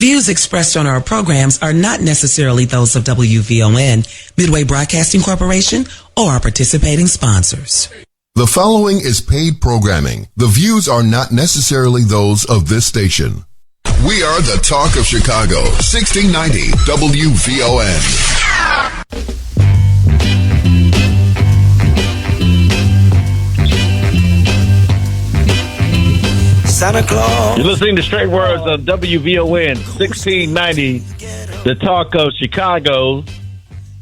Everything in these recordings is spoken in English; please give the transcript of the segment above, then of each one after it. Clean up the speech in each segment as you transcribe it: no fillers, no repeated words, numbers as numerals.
Views expressed on our programs are not necessarily those of WVON, Midway Broadcasting Corporation, or our participating sponsors. The following is paid programming. The views are not necessarily those of this station. We are the talk of Chicago, 1690 WVON. Santa Claus. You're listening to Straight Words on WVON 1690, the talk of Chicago.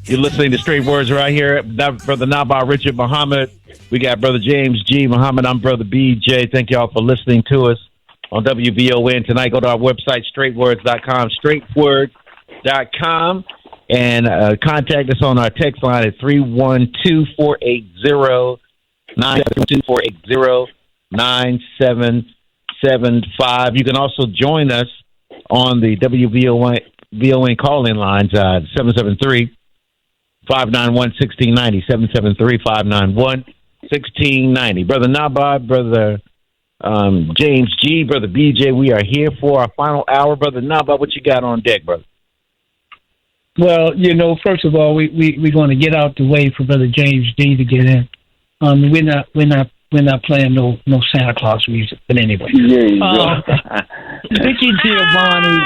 You're listening to Straight Words right here. Brother Naba'a, Richard Muhammad. We got Brother James G. Muhammad. I'm Brother BJ. Thank y'all for listening to us on WVON tonight. Go to our website, straightwords.com, straightwords.com, and contact us on our text line at 312-480-9775. You can also join us on the WVON call-in lines, 773-591-1690, 773-591-1690. Brother Naba'a, Brother James G., Brother BJ, we are here for our final hour. Brother Naba'a, what you got on deck, brother? Well, first of all, we're going to get out the way for Brother James G. to get in. We're not playing no Santa Claus music, but anyway. Vicky Giovanni,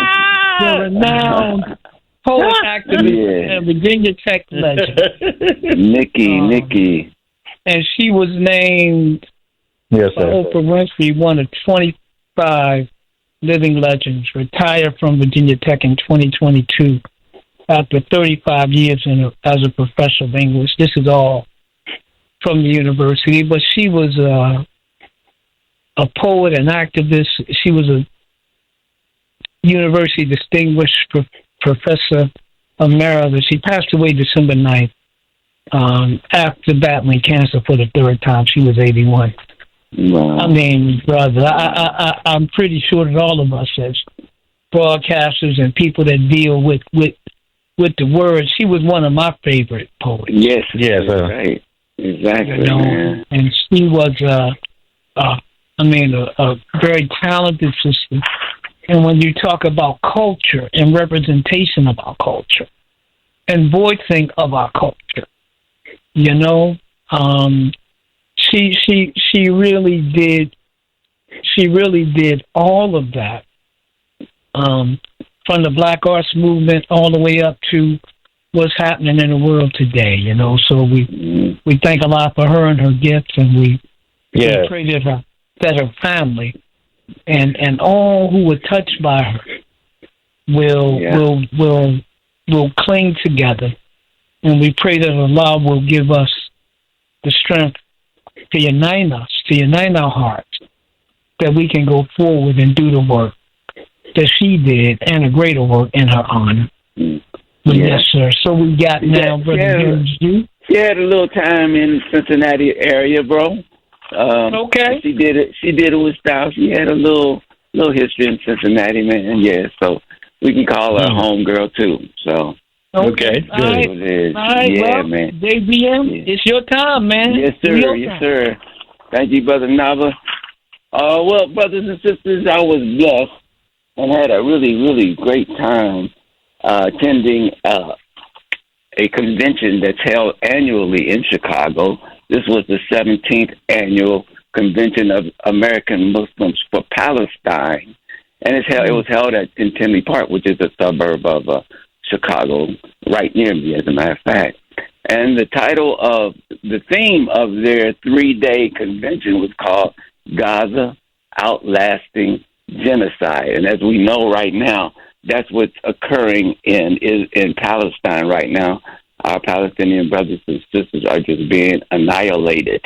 the renowned poet, activist, and Virginia Tech legend. Nikki. And she was named by Oprah Winfrey one of 25 living legends, retired from Virginia Tech in 2022 after 35 years as a professor of English. This is all from the university, but she was a poet and activist. She was a university distinguished professor emeritus. She passed away December 9th after battling cancer for the third time. She was 81. Wow. I mean, brother, I'm pretty sure that all of us as broadcasters and people that deal with the words, she was one of my favorite poets. Yes, right. Exactly, man. And she was, a very talented sister. And when you talk about culture and representation of our culture and voicing of our culture, she really did all of that, from the Black Arts Movement all the way up to what's happening in the world today, So we thank a lot for her and her gifts, and we pray that her family and all who were touched by her will cling together, and we pray that Allah will give us the strength to unite our hearts, that we can go forward and do the work that she did and a greater work in her honor. Yes, sir. So we got now, Brother James G. She had a little time in Cincinnati area, bro. Okay. She did it with style. She had a little history in Cincinnati, man. Yeah, so we can call her home girl too. So okay. All right. Yeah, man. JBM, it's your time, man. Yes, sir. Thank you, Brother Nava. Well, brothers and sisters, I was blessed and had a really, really great time attending a convention that's held annually in Chicago. This was the 17th annual Convention of American Muslims for Palestine, and it was held in Tinley Park, which is a suburb of Chicago, right near me, as a matter of fact. And the theme of their 3-day convention was called Gaza Outlasting Genocide. And as we know right now, that's what's occurring in Palestine right now. Our Palestinian brothers and sisters are just being annihilated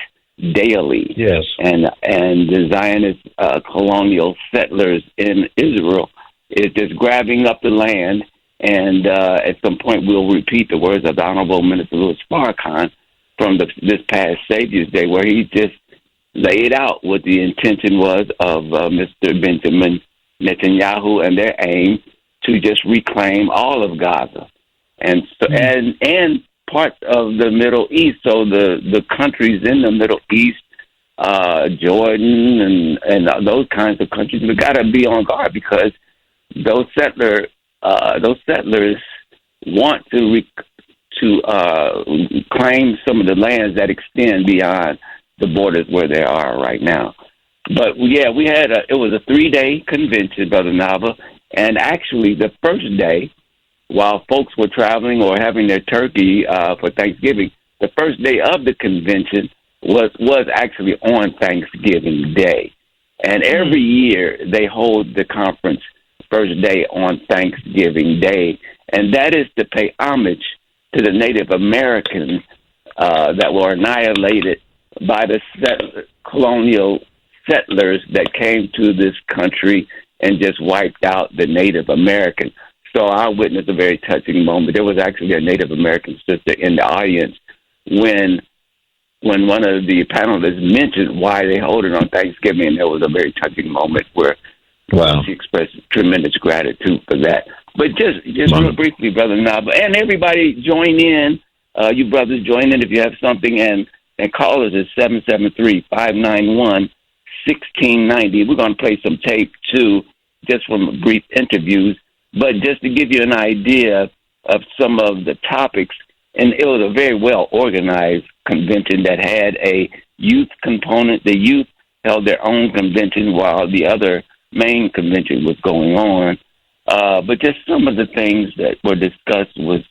daily. Yes. And the Zionist colonial settlers in Israel is just grabbing up the land. And at some point, we'll repeat the words of the Honorable Minister Louis Farrakhan from this past Savior's Day, where he just laid out what the intention was of Mr. Benjamin Netanyahu and their aim to just reclaim all of Gaza and parts of the Middle East. So the countries in the Middle East, Jordan and those kinds of countries, we got to be on guard, because those settlers want to claim some of the lands that extend beyond the borders where they are right now. But yeah, it was a 3-day convention, Brother Nava, and actually the first day, while folks were traveling or having their turkey for Thanksgiving, the first day of the convention was actually on Thanksgiving Day. And every year they hold the conference first day on Thanksgiving Day, and that is to pay homage to the Native Americans that were annihilated by the colonial settlers that came to this country and just wiped out the Native Americans. So I witnessed a very touching moment. There was actually a Native American sister in the audience when one of the panelists mentioned why they hold it on Thanksgiving, and there was a very touching moment where she expressed tremendous gratitude for that. But just real briefly, Brother Naba, and everybody join in. You brothers join in if you have something, and call us at 773-591-1690. We're going to play some tape, too, just from brief interviews. But just to give you an idea of some of the topics, and it was a very well-organized convention that had a youth component. The youth held their own convention while the other main convention was going on. But just some of the things that were discussed was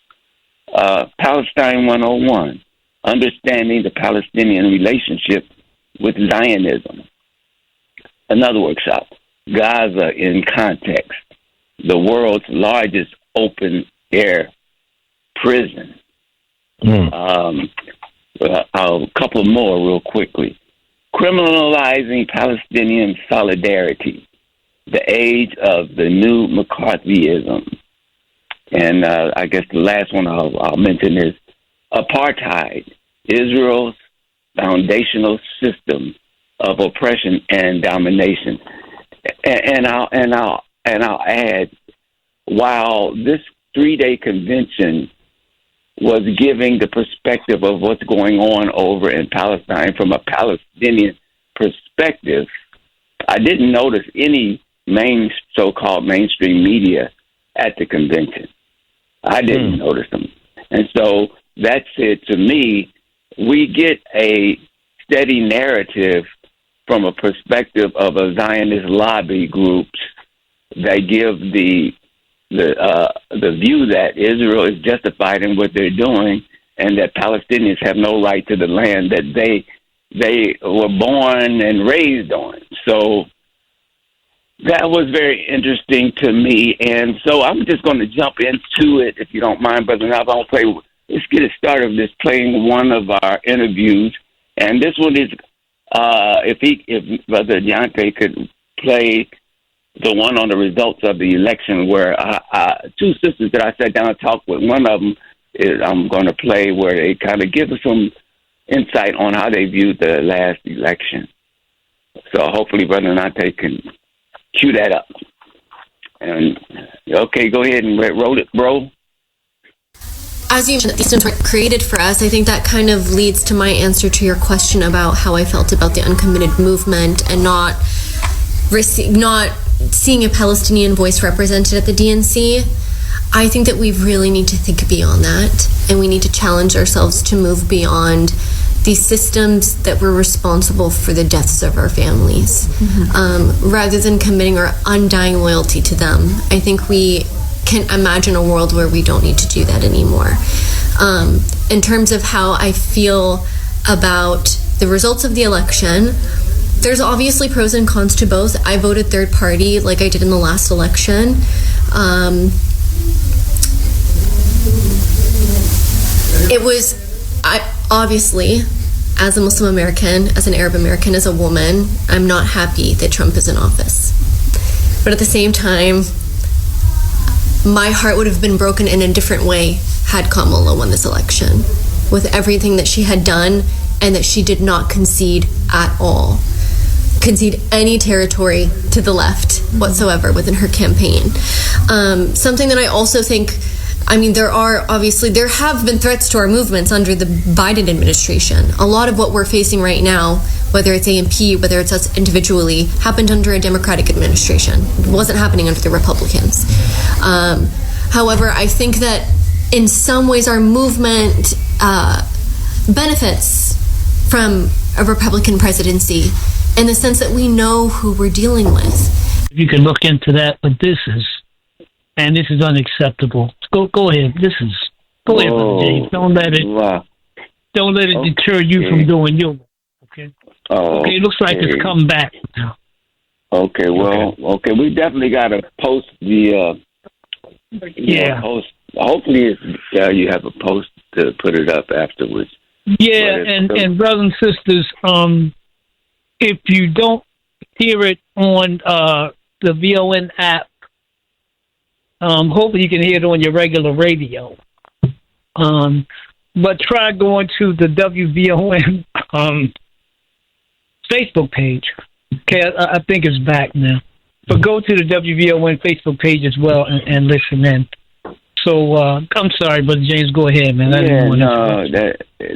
Palestine 101, understanding the Palestinian relationship with Zionism. Another workshop, Gaza in Context, the world's largest open-air prison. A couple more real quickly. Criminalizing Palestinian solidarity, the age of the new McCarthyism. And I guess the last one I'll mention is apartheid, Israel's foundational system of oppression and domination. And I'll add, while this 3-day convention was giving the perspective of what's going on over in Palestine from a Palestinian perspective, I didn't notice any so-called mainstream media at the convention. I didn't notice them. And so that said, to me, we get a steady narrative from a perspective of a Zionist lobby groups that give the view that Israel is justified in what they're doing and that Palestinians have no right to the land that they were born and raised on. So that was very interesting to me. And so I'm just going to jump into it, if you don't mind, Brother Nava. Let's get it started with this playing one of our interviews. And this one is, if Brother Deontay could play the one on the results of the election, where two sisters that I sat down and talked with, one of them is I'm going to play where they kind of give us some insight on how they viewed the last election. So hopefully Brother Deontay can cue that up. And okay, go ahead and roll it, bro. As you mentioned, these systems were created for us. I think that kind of leads to my answer to your question about how I felt about the uncommitted movement and not seeing a Palestinian voice represented at the DNC. I think that we really need to think beyond that, and we need to challenge ourselves to move beyond these systems that were responsible for the deaths of our families, rather than committing our undying loyalty to them. I think we can imagine a world where we don't need to do that anymore. In terms of how I feel about the results of the election, there's obviously pros and cons to both. I voted third party like I did in the last election. Obviously, as a Muslim American, as an Arab American, as a woman, I'm not happy that Trump is in office. But at the same time, my heart would have been broken in a different way had Kamala won this election, with everything that she had done and that she did not concede at all. Concede any territory to the left whatsoever within her campaign. Something that I also think, there have been threats to our movements under the Biden administration. A lot of what we're facing right now whether it's AMP, whether it's us individually, happened under a Democratic administration. It wasn't happening under the Republicans. However, I think that in some ways our movement benefits from a Republican presidency in the sense that we know who we're dealing with. You can look into that, but this is unacceptable. Go ahead. Go ahead, Brother James. Don't let it deter you from doing your work. Okay. Okay. It looks like it's come back now. Okay. Well. Okay. We definitely got to post the. Post. Hopefully, you have a post to put it up afterwards. Yeah, and brothers and sisters, if you don't hear it on the VON app, hopefully you can hear it on your regular radio. But try going to the WVON Facebook page. Okay, I think it's back now. But go to the WVON Facebook page as well and listen in. So I'm sorry, Brother James. Go ahead, man.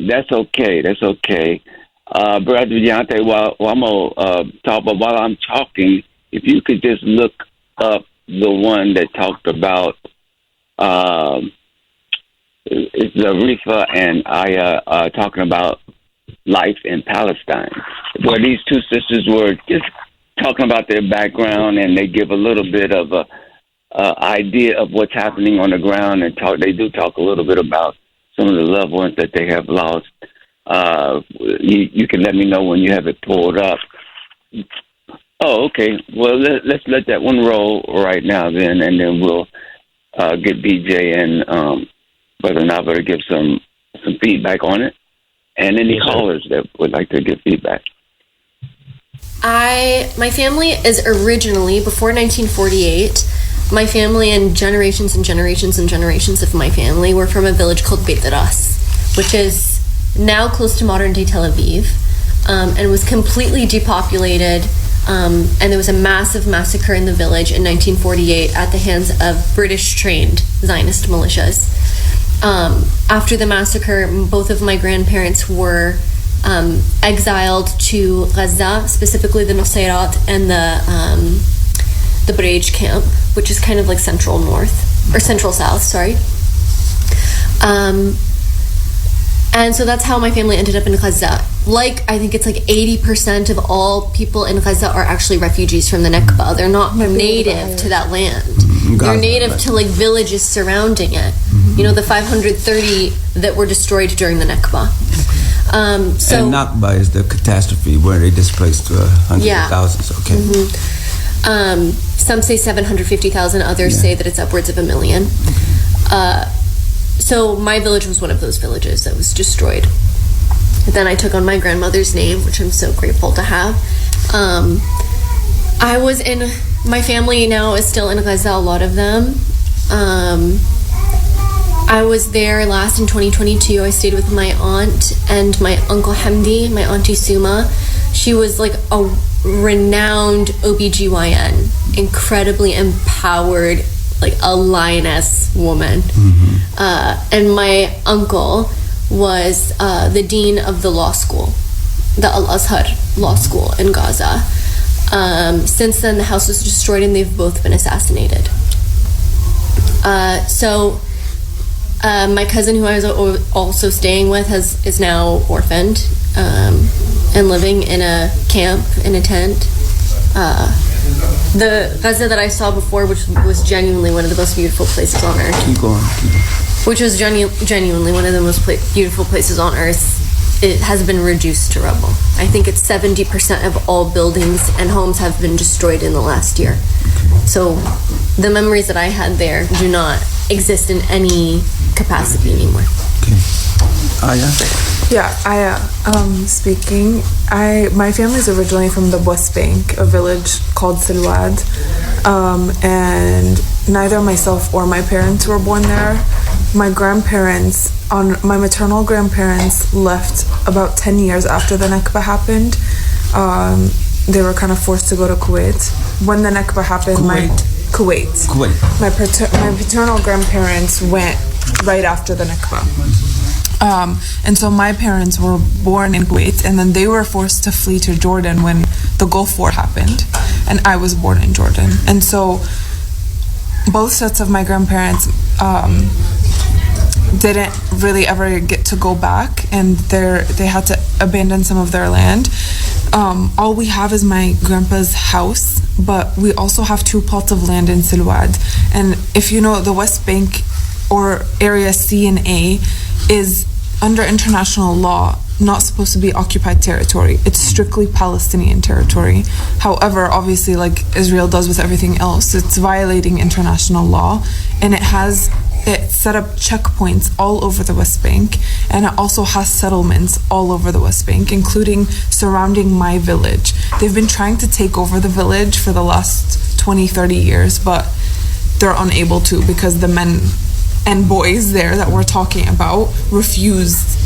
That's okay. That's okay. Brother Deontay, while I'm gonna talk, but while I'm talking, if you could just look up the one that talked about it's Rifa and Aya talking about life in Palestine, where these two sisters were just talking about their background, and they give a little bit of a idea of what's happening on the ground, and they do talk a little bit about some of the loved ones that they have lost. You can let me know when you have it pulled up. Oh, okay. Well, let's let that one roll right now then, and then we'll get BJ and Brother Naba'a to give some feedback on it, and any callers that would like to give feedback. My family is originally, before 1948, my family and generations and generations and generations of my family were from a village called Beit Ras, which is now close to modern-day Tel Aviv, and was completely depopulated, and there was a massive massacre in the village in 1948 at the hands of British-trained Zionist militias. After the massacre, both of my grandparents were exiled to Gaza, specifically the Nusayrat and the Bridge camp, which is kind of like central south, sorry. And so that's how my family ended up in Gaza. I think it's like 80% of all people in Gaza are actually refugees from the Nakba. They're not native to that land. They're native to like villages surrounding it. You know, the 530 that were destroyed during the Nakba. And Nakba is the catastrophe where they displaced hundreds of thousands. Okay. Some say 750,000. Others say that it's upwards of 1 million. So my village was one of those villages that was destroyed. Then I took on my grandmother's name, which I'm so grateful to have. My family now is still in Gaza, a lot of them. I was there last in 2022. I stayed with my aunt and my uncle Hamdi, my auntie Suma. She was like a renowned OBGYN, incredibly empowered, like a lioness woman. And my uncle was the dean of the law school, the Al-Azhar Law School in Gaza. Since then, the house was destroyed and they've both been assassinated. So my cousin, who I was also staying with, is now orphaned and living in a camp, in a tent. The Gaza that I saw before, which was genuinely one of the most beautiful places on earth. Keep going. Which was genuinely one of the most beautiful places on earth. It has been reduced to rubble. I think it's 70% of all buildings and homes have been destroyed in the last year. So the memories that I had there do not exist in any capacity anymore. Okay. Aya? Yeah, Aya speaking. My family is originally from the West Bank, a village called Silwad, and neither myself or my parents were born there. My maternal grandparents left about 10 years after the Nakba happened. They were kind of forced to go to Kuwait. When the Nakba happened, Kuwait. My paternal grandparents went right after the Nakba. And so my parents were born in Kuwait, and then they were forced to flee to Jordan when the Gulf War happened, and I was born in Jordan. And so both sets of my grandparents didn't really ever get to go back, and they had to abandon some of their land. All we have is my grandpa's house, but we also have 2 plots of land in Silwad. And if you know, the West Bank, or Area C and A, is under international law not supposed to be occupied territory. It's strictly Palestinian territory. However, obviously, like Israel does with everything else, it's violating international law, and it set up checkpoints all over the West Bank, and it also has settlements all over the West Bank, including surrounding my village. They've been trying to take over the village for the last 20-30 years, but they're unable to, because the men and boys there that we're talking about refused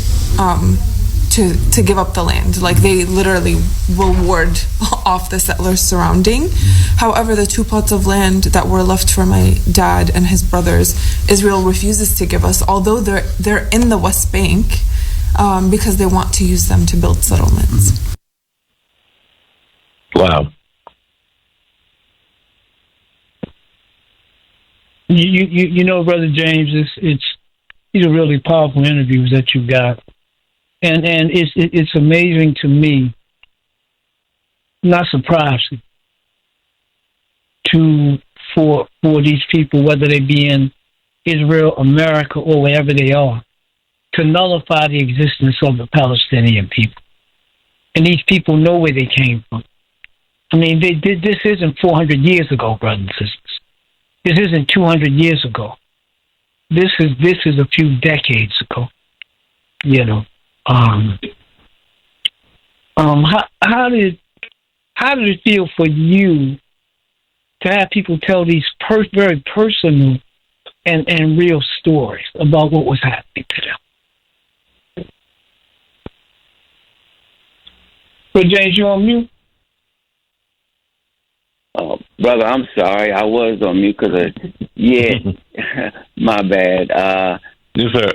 to give up the land. Like, they literally will ward off the settlers surrounding. However, the 2 plots of land that were left for my dad and his brothers, Israel refuses to give us, although they're in the West Bank, because they want to use them to build settlements. Wow. You know, Brother James, these are really powerful interviews that you got. And it's amazing to me, not surprising, for these people, whether they be in Israel, America, or wherever they are, to nullify the existence of the Palestinian people. And these people know where they came from. I mean, this isn't 400 years ago, brothers and sisters. This isn't 200 years ago. This is a few decades ago. You know. How did it feel for you to have people tell these very personal and real stories about what was happening to them? But James, you on mute? Oh, brother, I'm sorry. I was on mute because my bad. Yes, sir.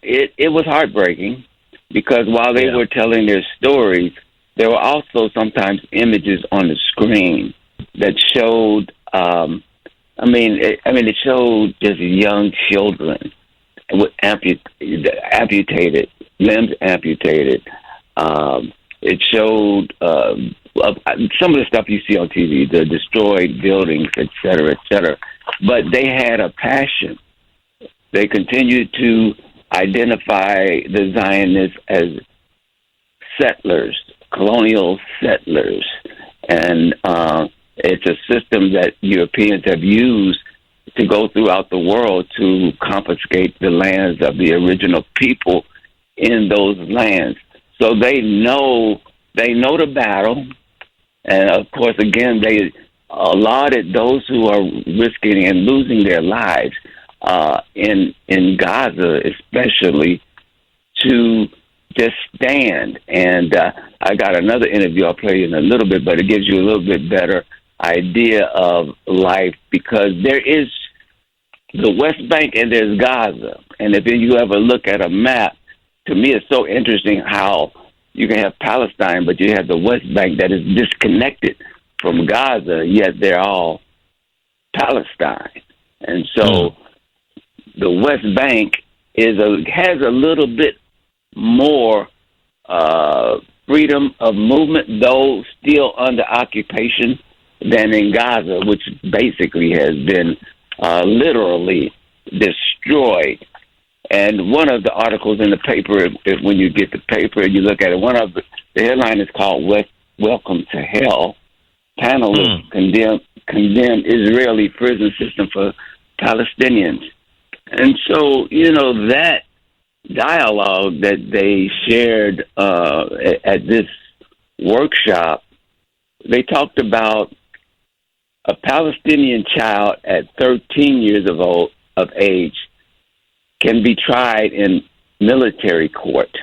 It was heartbreaking. Because while they were telling their stories, there were also sometimes images on the screen that showed. It showed just young children with amputated limbs, amputated. It showed some of the stuff you see on TV, the destroyed buildings, et cetera, et cetera. But they had a passion. They continued to identify the Zionists as settlers, colonial settlers. And it's a system that Europeans have used to go throughout the world to confiscate the lands of the original people in those lands. So they know the battle. And, of course, again, they allotted those who are risking and losing their lives in Gaza, especially, to just stand. And I got another interview I'll play in a little bit, but it gives you a little bit better idea of life, because there is the West Bank and there's Gaza. And if you ever look at a map, to me it's so interesting how you can have Palestine, but you have the West Bank that is disconnected from Gaza, yet they're all Palestine. And so the West Bank has a little bit more freedom of movement, though still under occupation, than in Gaza, which basically has been literally destroyed. And one of the articles in the paper, when you get the paper and you look at it, the headline is called "Welcome to Hell." Panelists condemn Israeli prison system for Palestinians. And so, that dialogue that they shared at this workshop, they talked about a Palestinian child at 13 years of age can be tried in military court,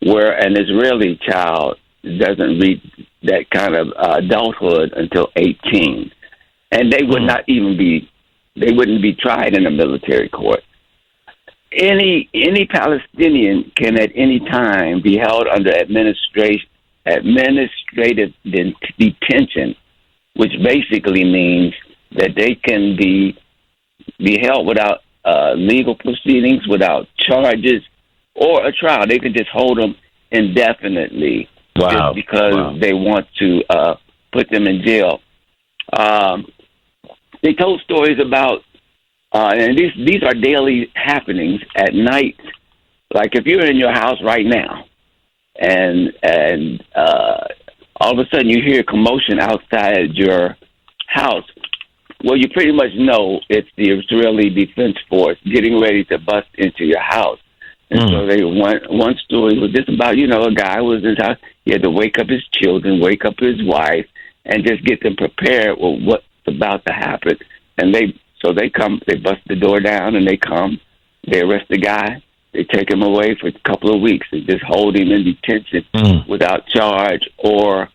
where an Israeli child doesn't reach that kind of adulthood until 18. And they would not even they wouldn't be tried in a military court. any Palestinian can at any time be held under administrative detention, which basically means that they can be held without legal proceedings, without charges or a trial. They can just hold them indefinitely just because they want to put them in jail. They told stories about, and these are daily happenings at night. Like if you're in your house right now, and all of a sudden you hear commotion outside your house, well, you pretty much know it's the Israeli Defense Force getting ready to bust into your house. And so one story was just about, a guy was in his house. He had to wake up his children, wake up his wife, and just get them prepared with what's about to happen. And they come, they bust the door down, and they come, they arrest the guy, they take him away for a couple of weeks and just hold him in detention without charge or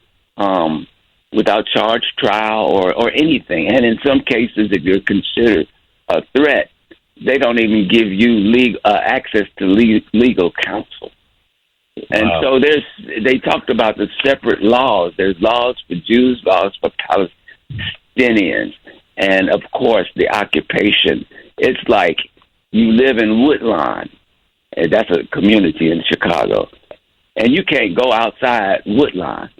without charge, trial, or anything. And in some cases, if you're considered a threat, they don't even give you access to legal counsel. And so they talked about the separate laws. There's laws for Jews, laws for Palestinians, and of course the occupation. It's like you live in Woodlawn, and that's a community in Chicago, and you can't go outside Woodlawn.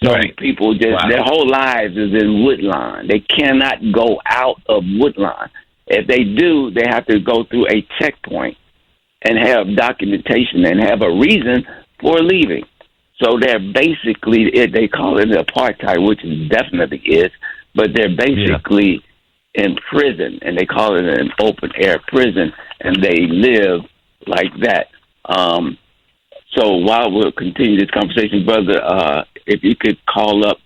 So people their whole lives is in Woodlawn. They cannot go out of Woodlawn. If they do, they have to go through a checkpoint and have documentation and have a reason for leaving. So they're basically, they call it apartheid, which it definitely is, but they're basically in prison, and they call it an open-air prison, and they live like that. So while we'll continue this conversation, brother, if you could call up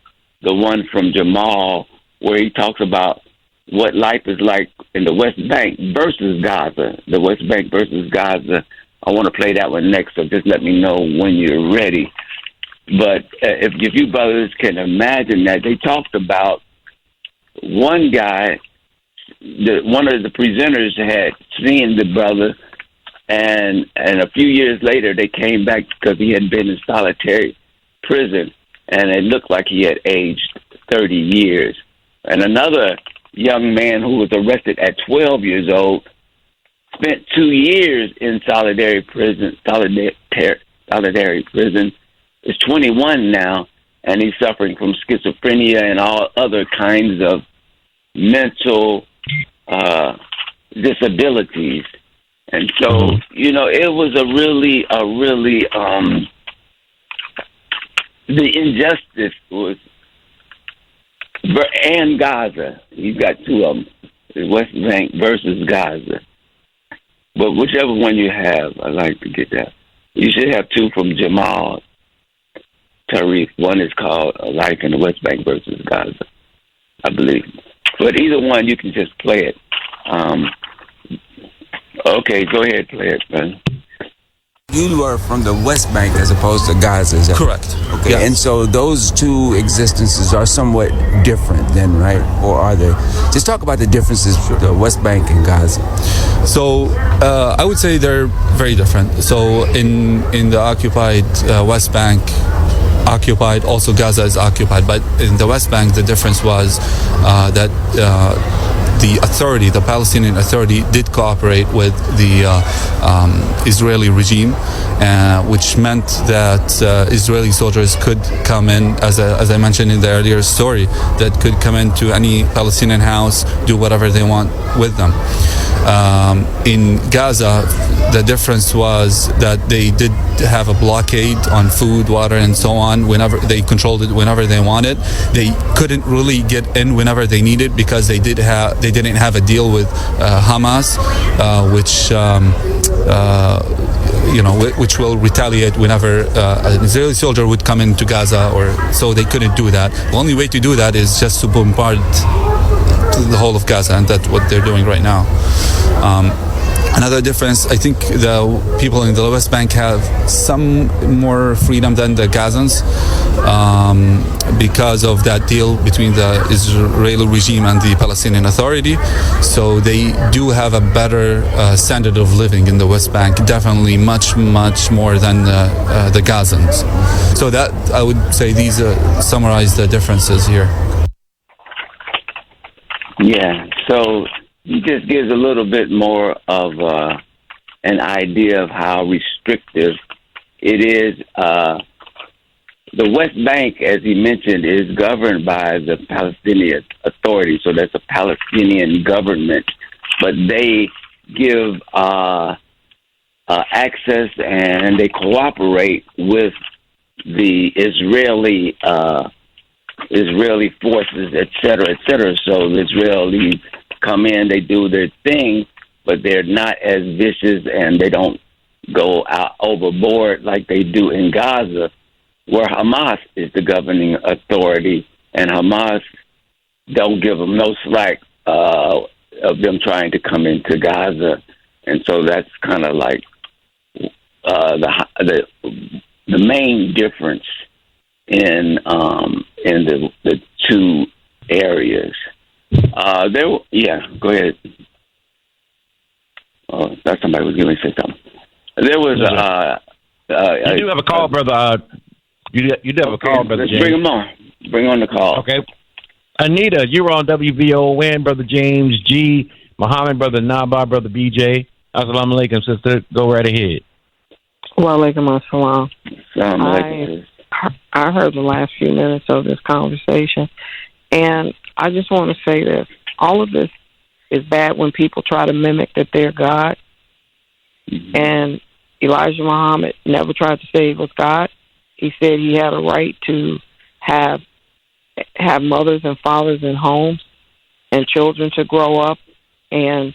the one from Jamal where he talks about what life is like in the West Bank versus Gaza, the West Bank versus Gaza. I want to play that one next, so just let me know when you're ready. But if you brothers can imagine that, they talked about one guy, one of the presenters had seen the brother, and a few years later they came back because he had been in solitary prison, and it looked like he had aged 30 years. And another young man who was arrested at 12 years old spent 2 years in solitary prison. Is 21 now, and he's suffering from schizophrenia and all other kinds of mental disabilities. And so, it was the injustice was. And Gaza. You've got two of them, the West Bank versus Gaza. But whichever one you have, I'd like to get that. You should have two from Jamal Tariq. One is called Life in the West Bank versus Gaza, I believe. But either one, you can just play it. Okay, go ahead, play it, man. You are from the West Bank as opposed to Gaza, is that correct? Okay, yeah. And so those two existences are somewhat different then, right? Or are they? Just talk about the differences between the West Bank and Gaza. So I would say they're very different. So in the occupied West Bank, occupied, also Gaza is occupied, but in the West Bank the difference was that the authority, the Palestinian Authority, did cooperate with the Israeli regime, which meant that Israeli soldiers could come in, as I mentioned in the earlier story, that could come into any Palestinian house, do whatever they want with them. In Gaza, the difference was that they did have a blockade on food, water, and so on. Whenever they controlled it, whenever they wanted, they couldn't really get in whenever they needed because they didn't have a deal with Hamas, which will retaliate whenever an Israeli soldier would come into Gaza, so they couldn't do that. The only way to do that is just to bombard the whole of Gaza, and that's what they're doing right now. Another difference, I think the people in the West Bank have some more freedom than the Gazans because of that deal between the Israeli regime and the Palestinian Authority. So they do have a better standard of living in the West Bank, definitely much more than the Gazans. So that, I would say, these summarize the differences here. Yeah, so it just gives a little bit more of an idea of how restrictive it is. The West Bank, as he mentioned, is governed by the Palestinian Authority, so that's a Palestinian government, but they give access and they cooperate with the Israeli forces, et cetera, et cetera. So the Israelis come in, they do their thing, but they're not as vicious and they don't go out overboard like they do in Gaza, where Hamas is the governing authority, and Hamas don't give them no slack of them trying to come into Gaza. And so that's kind of like the main difference in the two areas. Go ahead. Oh, that's somebody was giving me something. There was you do have a call, brother. You do have a call, brother. Let's James. bring him on. Bring on the call. Okay. Anita, you were on WVON, brother James G. Muhammad, brother Naba'a, brother BJ. Assalamu alaikum, sister. Go right ahead. Wa alaikum assalam. Assalamu I heard the last few minutes of this conversation, and I just want to say this. All of this is bad when people try to mimic that they're God. Mm-hmm. And Elijah Muhammad never tried to say he was God. He said he had a right to have mothers and fathers in homes and children to grow up. And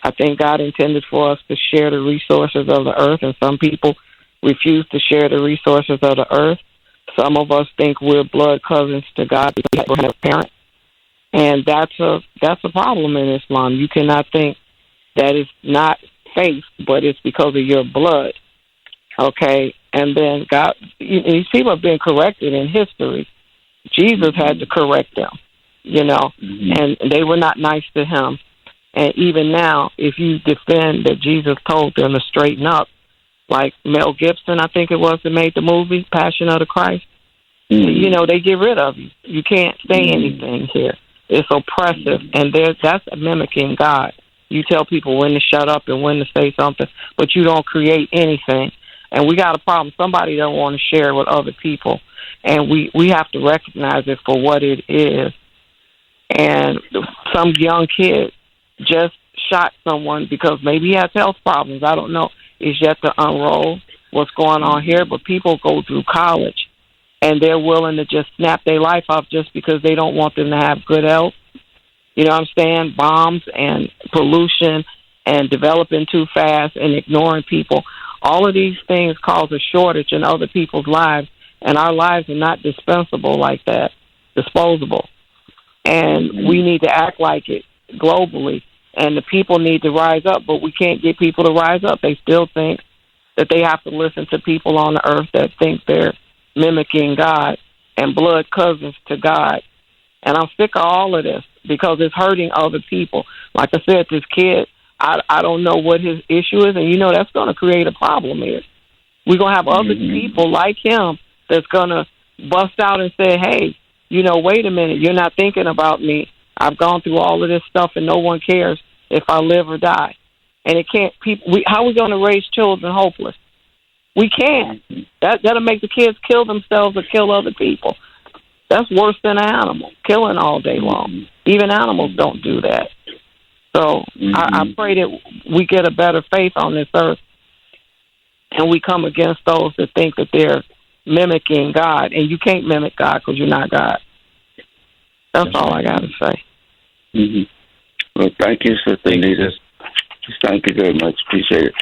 I think God intended for us to share the resources of the earth, and some people refuse to share the resources of the earth. Some of us think we're blood cousins to God because we have a parent. And that's a problem in Islam. You cannot think that it's not faith, but it's because of your blood. Okay? And then God, these people have been corrected in history. Jesus had to correct them, and they were not nice to him. And even now, if you defend that Jesus told them to straighten up, like Mel Gibson, I think it was, that made the movie Passion of the Christ, they get rid of you. You can't say anything here. It's oppressive, and that's mimicking God. You tell people when to shut up and when to say something, but you don't create anything. And we got a problem. Somebody don't want to share with other people, and we have to recognize it for what it is. And some young kid just shot someone because maybe he has health problems. I don't know. It's yet to unroll what's going on here, but people go through college, and they're willing to just snap their life off just because they don't want them to have good health. You know what I'm saying? Bombs and pollution and developing too fast and ignoring people. All of these things cause a shortage in other people's lives, and our lives are not dispensable like that, disposable. And we need to act like it globally, and the people need to rise up, but we can't get people to rise up. They still think that they have to listen to people on the earth that think they're mimicking God and blood cousins to God. And I'm sick of all of this because it's hurting other people. Like I said, this kid, I don't know what his issue is, and that's going to create a problem here. We're going to have other people like him that's going to bust out and say, hey, wait a minute, you're not thinking about me. I've gone through all of this stuff, and no one cares if I live or die. And it can't. How are we going to raise children hopeless? We can't. That'll make the kids kill themselves or kill other people. That's worse than an animal, killing all day long. Even animals don't do that. So I pray that we get a better faith on this earth, and we come against those that think that they're mimicking God. And you can't mimic God because you're not God. That's all I got to say. Well, thank you, Sister Anita. Thank you very much. Appreciate it.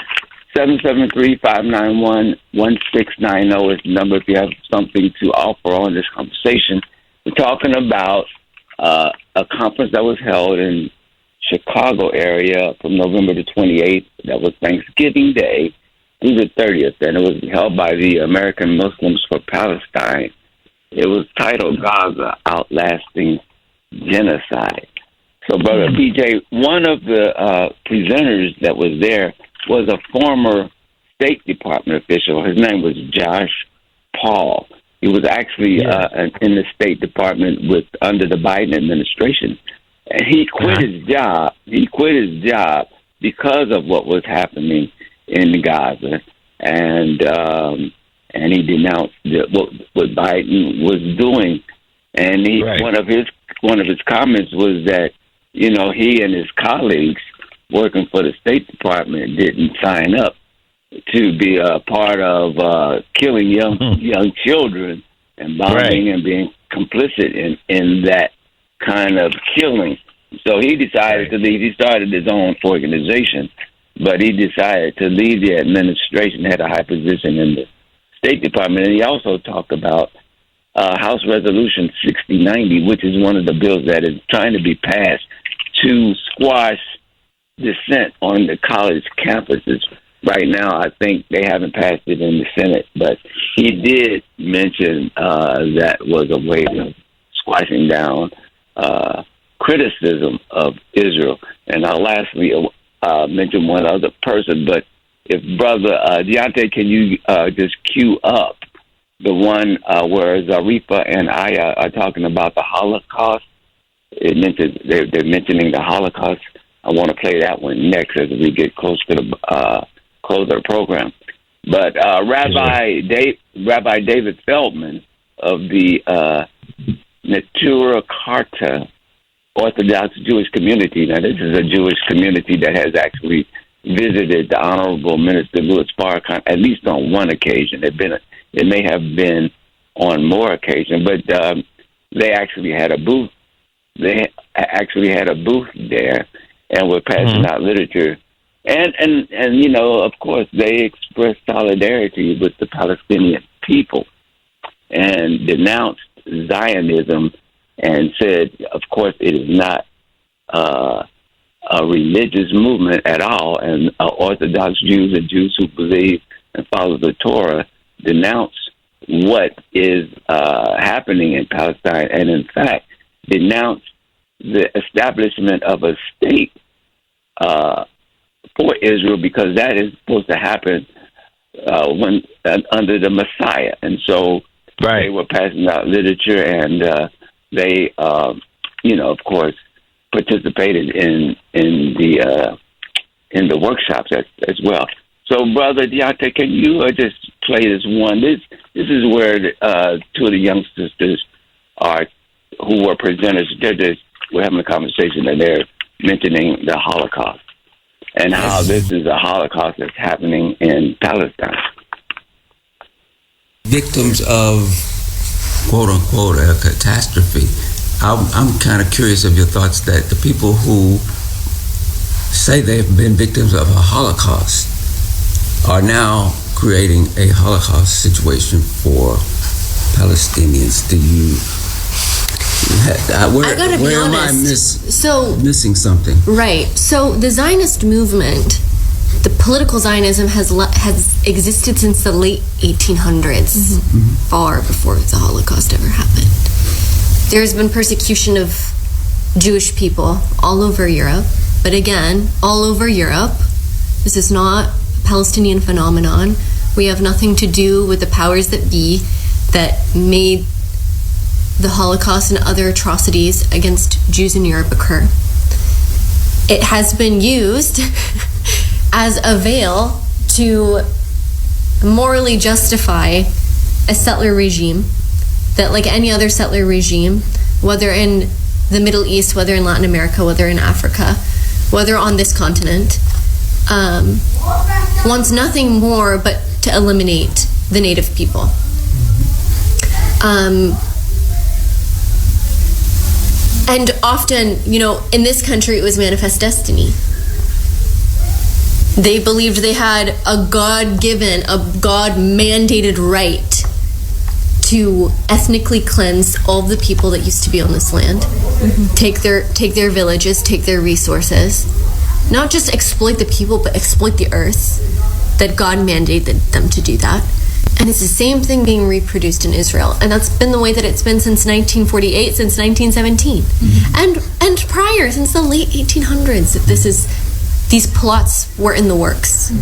773-591-1690 is the number if you have something to offer on this conversation. We're talking about a conference that was held in Chicago area from November the 28th. That was Thanksgiving Day through the 30th, and it was held by the American Muslims for Palestine. It was titled Gaza, Outlasting Genocide. So, Brother BJ, one of the presenters that was there was a former State Department official. His name was Josh Paul. He was actually in the State Department under the Biden administration. And he quit his job. He quit his job because of what was happening in Gaza, and he denounced what Biden was doing. And one of his comments was that, you know, he and his colleagues working for the State Department didn't sign up to be a part of killing young children and bombing and being complicit in that kind of killing. So he decided to leave. He started his own organization, but he decided to leave the administration, had a high position in the State Department. And he also talked about House Resolution 6090, which is one of the bills that is trying to be passed to squash dissent on the college campuses. Right now, I think they haven't passed it in the Senate, but he did mention that was a way of squashing down criticism of Israel. And I'll lastly mention one other person, but if Brother Deontay, can you just cue up the one where Zarifa and Aya are talking about the Holocaust? They're mentioning the Holocaust. I want to play that one next as we get close to the close of the program. But Rabbi David Feldman of the Natura Carta Orthodox Jewish community. Now, this is a Jewish community that has actually visited the Honorable Minister Louis Farrakhan at least on one occasion. It may have been on more occasions, but they actually had a booth. They actually had a booth there, and were passing out literature. And you know, of course, they expressed solidarity with the Palestinian people and denounced Zionism and said, of course, it is not a religious movement at all. And Orthodox Jews and Jews who believe and follow the Torah denounce what is happening in Palestine, and in fact, denounce the establishment of a state for Israel, because that is supposed to happen when under the Messiah. And so they were passing out literature, and they, you know, of course, participated in the workshops as well. So, Brother Deontay, can you just play this one? This is where two of the young sisters who were presenters. We're having a conversation, and they're mentioning the Holocaust and how this is a Holocaust that's happening in Palestine. Victims of quote unquote a catastrophe. I'm kind of curious of your thoughts that the people who say they've been victims of a Holocaust are now creating a Holocaust situation for Palestinians. Do you? Where am I missing something? Right. So the Zionist movement, the political Zionism has existed since the late 1800s, far before the Holocaust ever happened. There's been persecution of Jewish people all over Europe, but again, all over Europe. This is not a Palestinian phenomenon. We have nothing to do with the powers that be that made the Holocaust and other atrocities against Jews in Europe occur. It has been used as a veil to morally justify a settler regime that, like any other settler regime, whether in the Middle East, whether in Latin America, whether in Africa, whether on this continent, wants nothing more but to eliminate the native people. And often, you know, in this country, it was manifest destiny. They believed they had a God-given, a God-mandated right to ethnically cleanse all the people that used to be on this land, take their villages, take their resources, not just exploit the people, but exploit the earth, that God mandated them to do that. And it's the same thing being reproduced in Israel. And that's been the way that it's been since 1948, since 1917. And prior, since the late 1800s, these plots were in the works.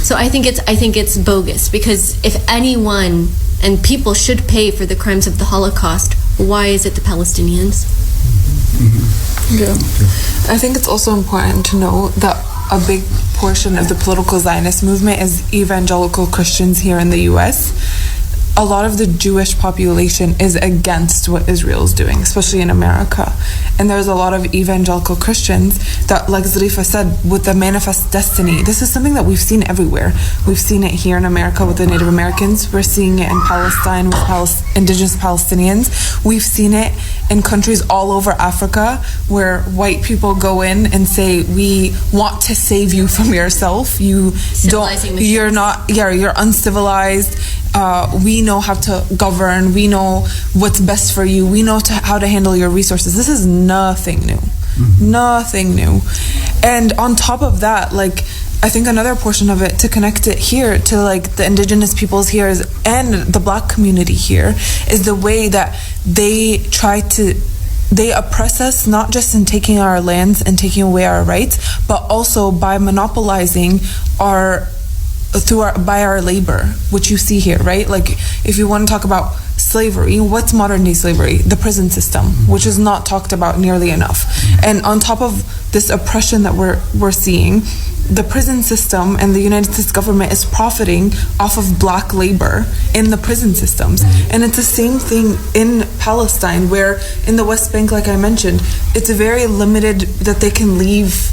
So I think it's bogus, because if anyone, and people should pay for the crimes of the Holocaust, why is it the Palestinians? Yeah. I think it's also important to know that a big portion of the political Zionist movement is evangelical Christians here in the U.S. A lot of the Jewish population is against what Israel is doing, especially in America. And there's a lot of evangelical Christians that, like Zarifa said, with the manifest destiny, this is something that we've seen everywhere. We've seen it here in America with the Native Americans. We're seeing it in Palestine with indigenous Palestinians. We've seen it in countries all over Africa where white people go in and say, we want to save you from yourself. You're uncivilized. We know how to govern. We know what's best for you. We know how to handle your resources. This is nothing new. Nothing new. And on top of that, like, I think another portion of it, to connect it here to like the indigenous peoples here and the black community here, is the way that they oppress us, not just in taking our lands and taking away our rights, but also by monopolizing by our labor, which you see here, right? Like, if you want to talk about slavery, what's modern day slavery? The prison system, which is not talked about nearly enough. And on top of this oppression that we're seeing, the prison system and the United States government is profiting off of black labor in the prison systems. And it's the same thing in Palestine, where in the West Bank, like I mentioned, it's very limited that they can leave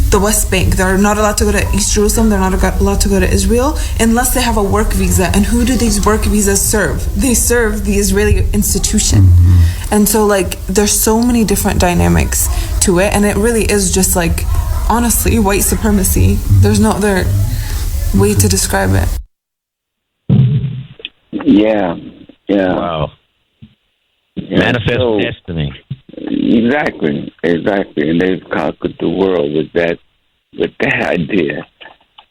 the West Bank. They're not allowed to go to East Jerusalem. They're not allowed to go to Israel unless they have a work visa. And who do these work visas serve? They serve the Israeli institution. And so, like, there's so many different dynamics to it, and it really is just like, honestly, white supremacy. There's no other way to describe it. Yeah. Wow. Yeah, Manifest destiny. Exactly, and they've conquered the world with that idea.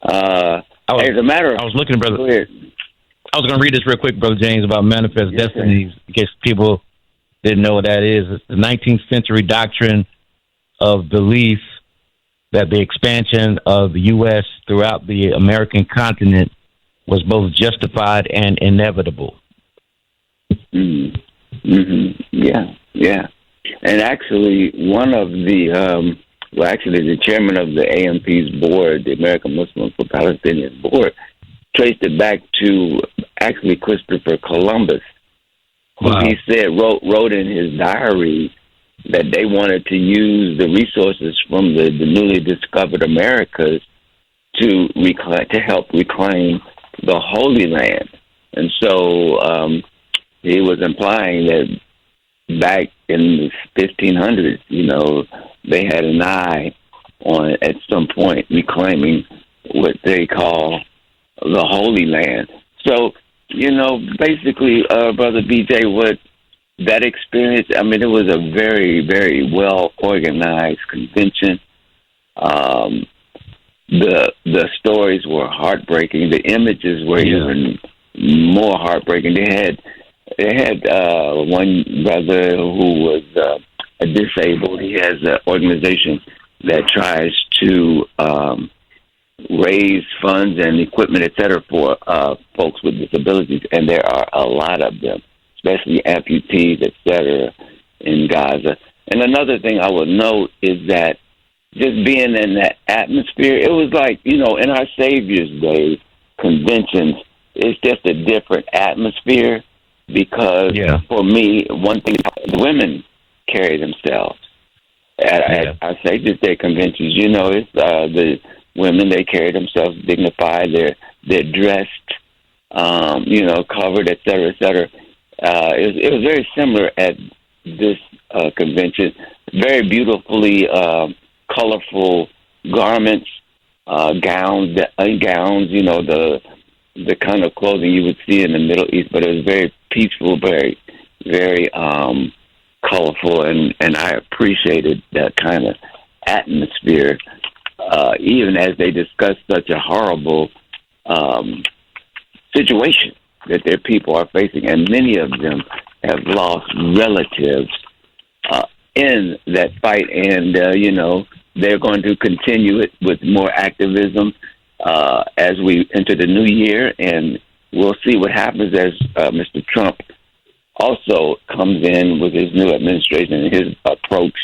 I was looking, brother. I was going to read this real quick, Brother James, about manifest destiny, in case people didn't know what that is. It's the 19th century doctrine of belief that the expansion of the U.S. throughout the American continent was both justified and inevitable. Yeah. And actually, one of the chairman of the AMP's board, the American Muslims for Palestinians board, traced it back to actually Christopher Columbus, who he said wrote in his diary that they wanted to use the resources from the newly discovered Americas to help reclaim the Holy Land. And so he was implying that back in the 1500s, they had an eye on, at some point, reclaiming what they call the Holy Land. So, basically, Brother BJ, what that experience, it was a very, very well organized convention. The stories were heartbreaking. The images were even more heartbreaking. They had one brother who was disabled. He has an organization that tries to raise funds and equipment, et cetera, for folks with disabilities, and there are a lot of them, especially amputees, et cetera, in Gaza. And another thing I would note is that just being in that atmosphere, it was like, in our Savior's Day conventions, it's just a different atmosphere. Because for me, one thing, the women carry themselves at our Savior's Day conventions. It's the women, they carry themselves dignified. They're dressed, covered, et cetera, et cetera. It was very similar at this convention. Very beautifully colorful garments, gowns. The the kind of clothing you would see in the Middle East, but it was very peaceful, very, very colorful, and I appreciated that kind of atmosphere, even as they discussed such a horrible situation that their people are facing, and many of them have lost relatives in that fight, and they're going to continue it with more activism as we enter the new year, and we'll see what happens as Mr. Trump also comes in with his new administration and his approach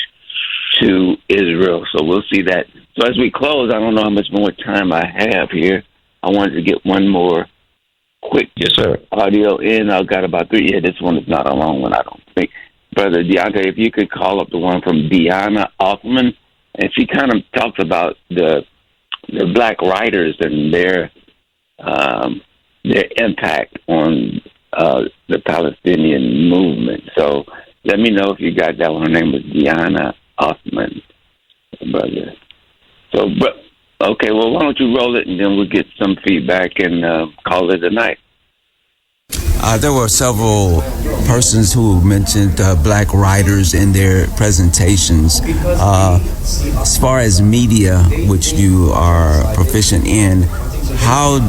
to Israel. So we'll see that. So as we close, I don't know how much more time I have here. I wanted to get one more quick audio in. I've got about 3. Yeah, this one is not a long one, I don't think. Brother Deontay, if you could call up the one from Deanna Offman, and she kind of talks about the black writers and their impact on the Palestinian movement. So let me know if you got that one. Her name was Deanna Offman, brother. So, okay, well, why don't you roll it, and then we'll get some feedback and call it a night. There were several persons who mentioned black writers in their presentations. As far as media, which you are proficient in, how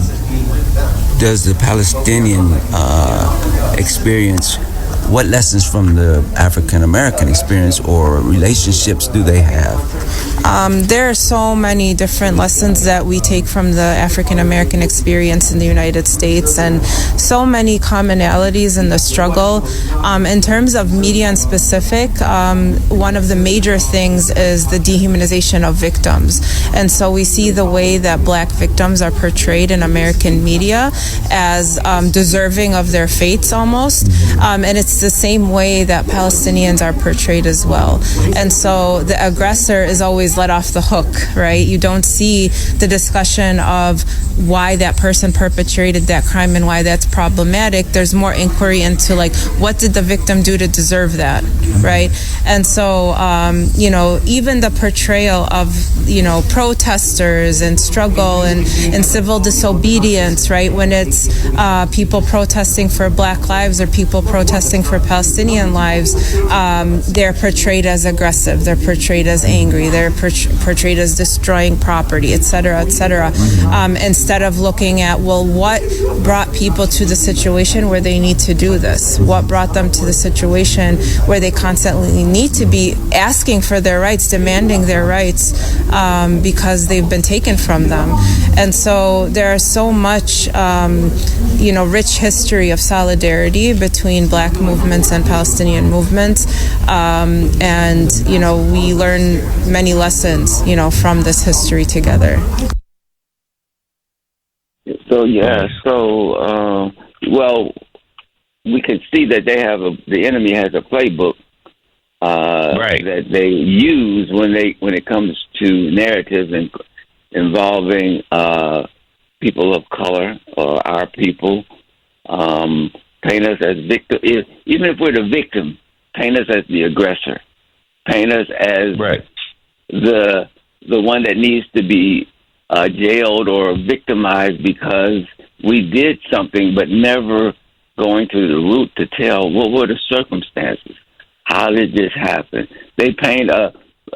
does the Palestinian experience, what lessons from the African American experience or relationships do they have? There are so many different lessons that we take from the African American experience in the United States, and so many commonalities in the struggle. In terms of media in specific, one of the major things is the dehumanization of victims. And so we see the way that black victims are portrayed in American media as deserving of their fates almost. And it's the same way that Palestinians are portrayed as well. And so the aggressor is always let off the hook, right? You don't see the discussion of why that person perpetrated that crime and why that's problematic. There's more inquiry into what did the victim do to deserve that, right? And so, even the portrayal of, protesters and struggle and civil disobedience, right? When it's people protesting for Black lives or people protesting for Palestinian lives, they're portrayed as aggressive, they're portrayed as angry, they're portrayed as destroying property, et cetera, instead of looking at, what brought people to the situation where they need to do this? What brought them to the situation where they constantly need to be asking for their rights, demanding their rights, because they've been taken from them? And so there is so much, rich history of solidarity between Black movements and Palestinian movements. We learn many lessons, from this history together. So, we can see that the enemy has a playbook that they use when it comes to narratives involving people of color or our people. Paint us as victim. Even if we're the victim, paint us as the aggressor. Paint us as the one that needs to be jailed or victimized because we did something, but never going to the root to tell what were the circumstances. How did this happen? They paint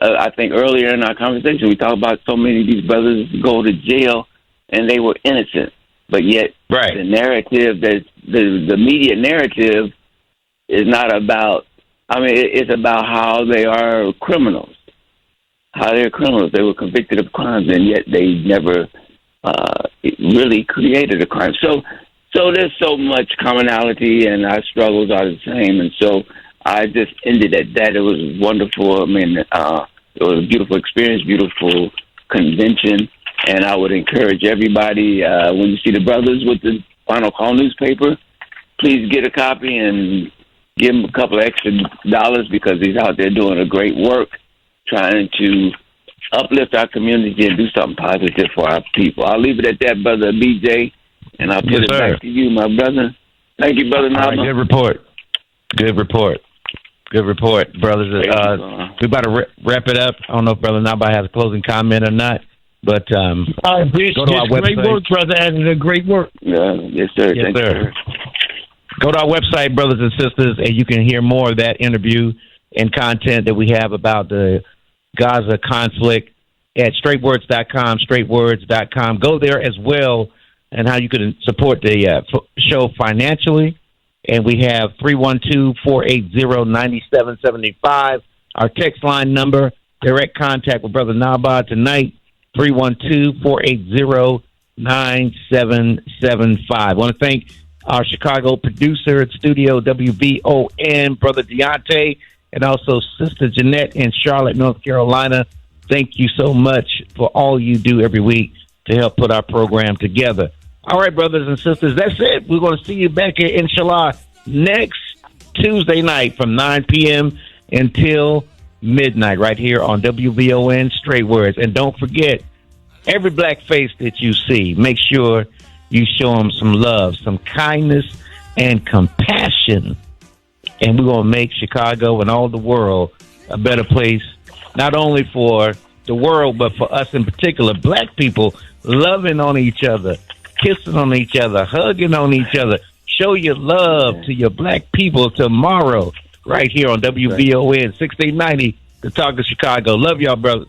I think earlier in our conversation, we talked about so many of these brothers go to jail and they were innocent, but yet the narrative, the media narrative is not about, it's about how they are criminals. How they're criminals. They were convicted of crimes, and yet they never really created a crime. So there's so much commonality, and our struggles are the same. And so I just ended at that. It was wonderful. It was a beautiful experience, beautiful convention. And I would encourage everybody, when you see the brothers with the Final Call newspaper, please get a copy and give them a couple of extra dollars because he's out there doing a great work, trying to uplift our community and do something positive for our people. I'll leave it at that, Brother BJ, and I'll put it back to you, my brother. Thank you, Brother Naba. Good report, brothers. We about to wrap it up. I don't know if Brother Naba has a closing comment or not, But go to our website. Great work, brother. Added great work. Yes, sir. Yes, sir. Go to our website, brothers and sisters, and you can hear more of that interview and content that we have about the Gaza conflict at straightwords.com, straightwords.com. Go there as well, and how you can support the show financially. And we have 312-480-9775, our text line number. Direct contact with Brother Naba'a tonight, 312-480-9775. I want to thank our Chicago producer at Studio WVON, Brother Deontay, and also Sister Jeanette in Charlotte, North Carolina. Thank you so much for all you do every week to help put our program together. All right, brothers and sisters, that's it. We're going to see you back here, inshallah, next Tuesday night from 9 p.m. until midnight right here on WVON Straight Words. And don't forget, every black face that you see, make sure you show them some love, some kindness, and compassion. And we're going to make Chicago and all the world a better place, not only for the world, but for us in particular, black people loving on each other, kissing on each other, hugging on each other. Show your love to your black people tomorrow right here on WVON 1690, The Talk of Chicago. Love y'all, brothers.